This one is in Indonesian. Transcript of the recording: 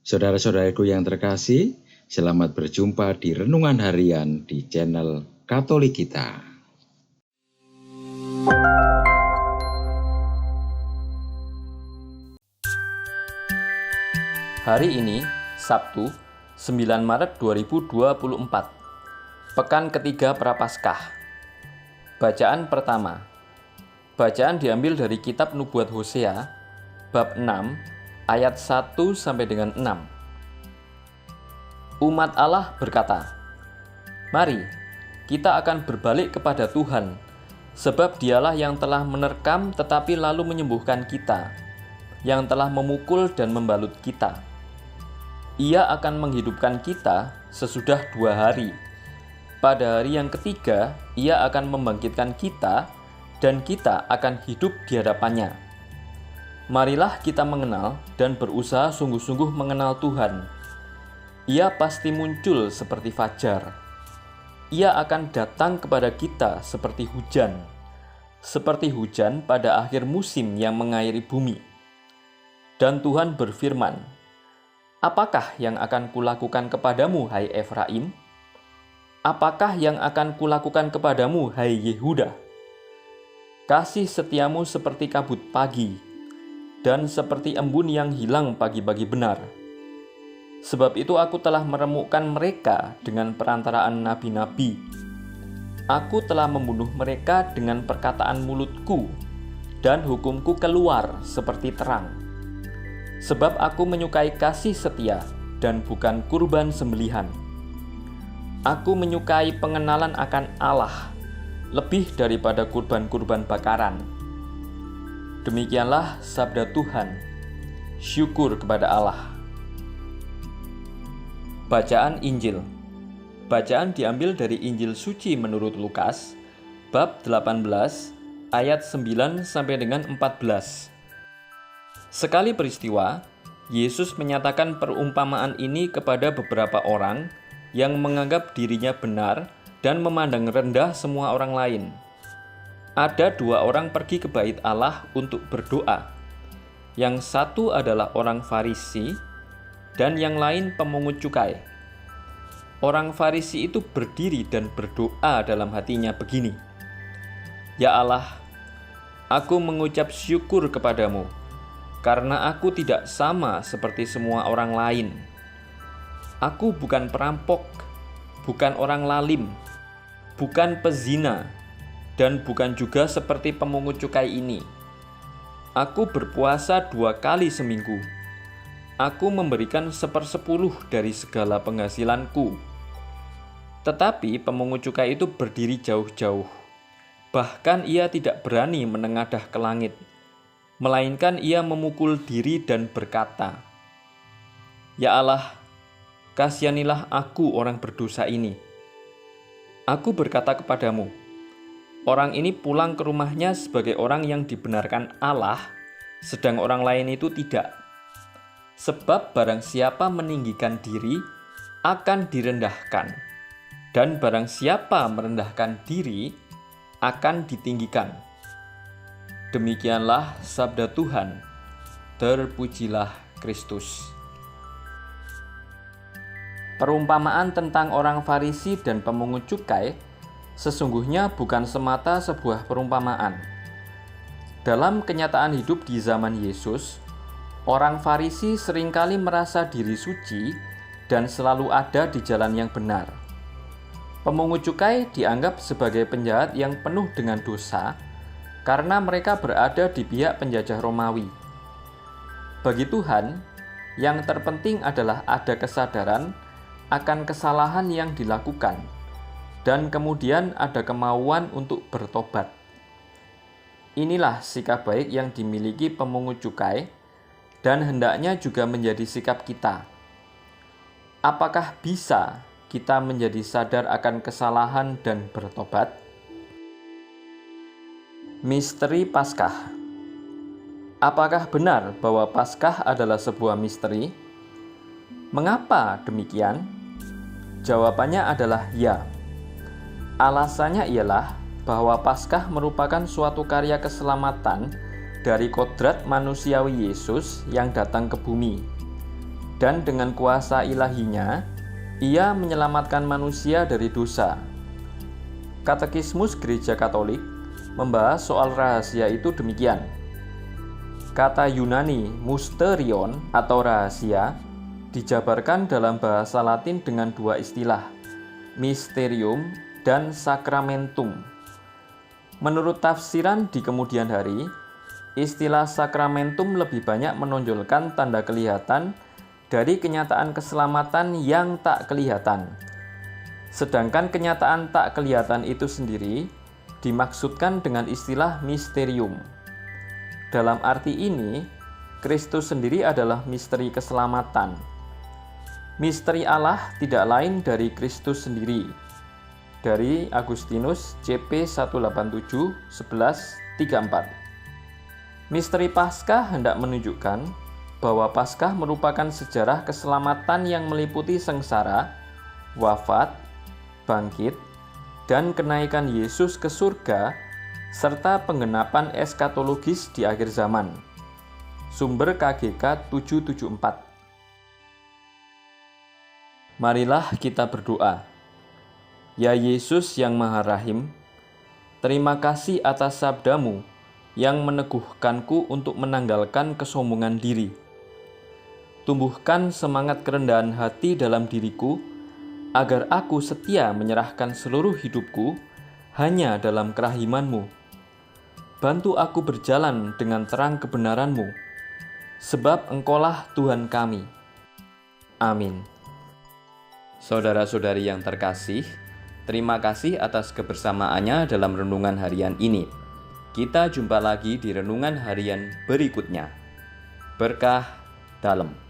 Saudara-saudaraku yang terkasih, selamat berjumpa di Renungan Harian di channel Katolik kita. Hari ini, Sabtu, 9 Maret 2024, Pekan ketiga Prapaskah. Bacaan pertama. Bacaan diambil dari kitab Nubuat Hosea, bab 6, ayat 1 sampai dengan 6. Umat Allah berkata, "Mari, kita akan berbalik kepada Tuhan, sebab Dialah yang telah menerkam tetapi lalu menyembuhkan kita, yang telah memukul dan membalut kita. Ia akan menghidupkan kita sesudah 2 hari. Pada hari yang ketiga, Ia akan membangkitkan kita, dan kita akan hidup di hadapannya. Marilah kita mengenal dan berusaha sungguh-sungguh mengenal Tuhan. Ia pasti muncul seperti fajar. Ia akan datang kepada kita seperti hujan pada akhir musim yang mengairi bumi." Dan Tuhan berfirman, "Apakah yang akan kulakukan kepadamu, hai Efraim? Apakah yang akan kulakukan kepadamu, hai Yehuda? Kasih setiamu seperti kabut pagi, dan seperti embun yang hilang pagi-pagi benar. Sebab itu aku telah meremukkan mereka dengan perantaraan nabi-nabi. Aku telah membunuh mereka dengan perkataan mulutku, dan hukumku keluar seperti terang. Sebab aku menyukai kasih setia dan bukan kurban sembelihan. Aku menyukai pengenalan akan Allah lebih daripada kurban-kurban bakaran." Demikianlah sabda Tuhan. Syukur kepada Allah. Bacaan Injil. Bacaan diambil dari Injil Suci menurut Lukas, bab 18, ayat 9 sampai dengan 14. Sekali peristiwa, Yesus menyatakan perumpamaan ini kepada beberapa orang yang menganggap dirinya benar dan memandang rendah semua orang lain. Ada 2 orang pergi ke bait Allah untuk berdoa. Yang satu adalah orang Farisi dan yang lain pemungut cukai. Orang Farisi itu berdiri dan berdoa dalam hatinya begini, "Ya Allah, aku mengucap syukur kepadamu, karena aku tidak sama seperti semua orang lain. Aku bukan perampok, bukan orang lalim, bukan pezina, dan bukan juga seperti pemungut cukai ini. Aku berpuasa 2 kali seminggu. Aku memberikan 1/10 dari segala penghasilanku." Tetapi pemungut cukai itu berdiri jauh-jauh. Bahkan ia tidak berani menengadah ke langit, melainkan ia memukul diri dan berkata, "Ya Allah, kasihanilah aku orang berdosa ini." Aku berkata kepadamu, orang ini pulang ke rumahnya sebagai orang yang dibenarkan Allah, sedang orang lain itu tidak. Sebab barang siapa meninggikan diri akan direndahkan, dan barang siapa merendahkan diri akan ditinggikan. Demikianlah sabda Tuhan. Terpujilah Kristus. Perumpamaan tentang orang Farisi dan pemungut cukai sesungguhnya bukan semata sebuah perumpamaan. Dalam kenyataan hidup di zaman Yesus, orang Farisi seringkali merasa diri suci dan selalu ada di jalan yang benar. Pemungut cukai dianggap sebagai penjahat yang penuh dengan dosa karena mereka berada di pihak penjajah Romawi. Bagi Tuhan, yang terpenting adalah ada kesadaran akan kesalahan yang dilakukan, dan kemudian ada kemauan untuk bertobat. Inilah sikap baik yang dimiliki pemungut cukai, dan hendaknya juga menjadi sikap kita. Apakah bisa kita menjadi sadar akan kesalahan dan bertobat? Misteri Paskah. Apakah benar bahwa Paskah adalah sebuah misteri? Mengapa demikian? Jawabannya adalah ya. Alasannya ialah bahwa Paskah merupakan suatu karya keselamatan dari kodrat manusiawi Yesus yang datang ke bumi. dan dengan kuasa ilahinya, Ia menyelamatkan manusia dari dosa. Katekismus Gereja Katolik membahas soal rahasia itu demikian. Kata Yunani mysterion atau rahasia dijabarkan dalam bahasa Latin dengan dua istilah, mysterium dan sacramentum. Menurut tafsiran di kemudian hari, istilah sacramentum lebih banyak menonjolkan tanda kelihatan dari kenyataan keselamatan yang tak kelihatan. Sedangkan kenyataan tak kelihatan itu sendiri dimaksudkan dengan istilah misterium. Dalam arti ini, Kristus sendiri adalah misteri keselamatan. Misteri Allah tidak lain dari Kristus sendiri. Dari Agustinus CP 187/11-34. Misteri Paskah hendak menunjukkan bahwa Paskah merupakan sejarah keselamatan yang meliputi sengsara, wafat, bangkit, dan kenaikan Yesus ke surga, serta penggenapan eskatologis di akhir zaman. Sumber KGK 774. Marilah kita berdoa. Ya Yesus yang Maha Rahim, terima kasih atas sabda-Mu yang meneguhkanku untuk menanggalkan kesombongan diri. Tumbuhkan semangat kerendahan hati dalam diriku, agar aku setia menyerahkan seluruh hidupku hanya dalam kerahiman-Mu. Bantu aku berjalan dengan terang kebenaran-Mu, sebab Engkaulah Tuhan kami. Amin. Saudara-saudari yang terkasih, terima kasih atas kebersamaannya dalam renungan harian ini. Kita jumpa lagi di renungan harian berikutnya. Berkah dalam.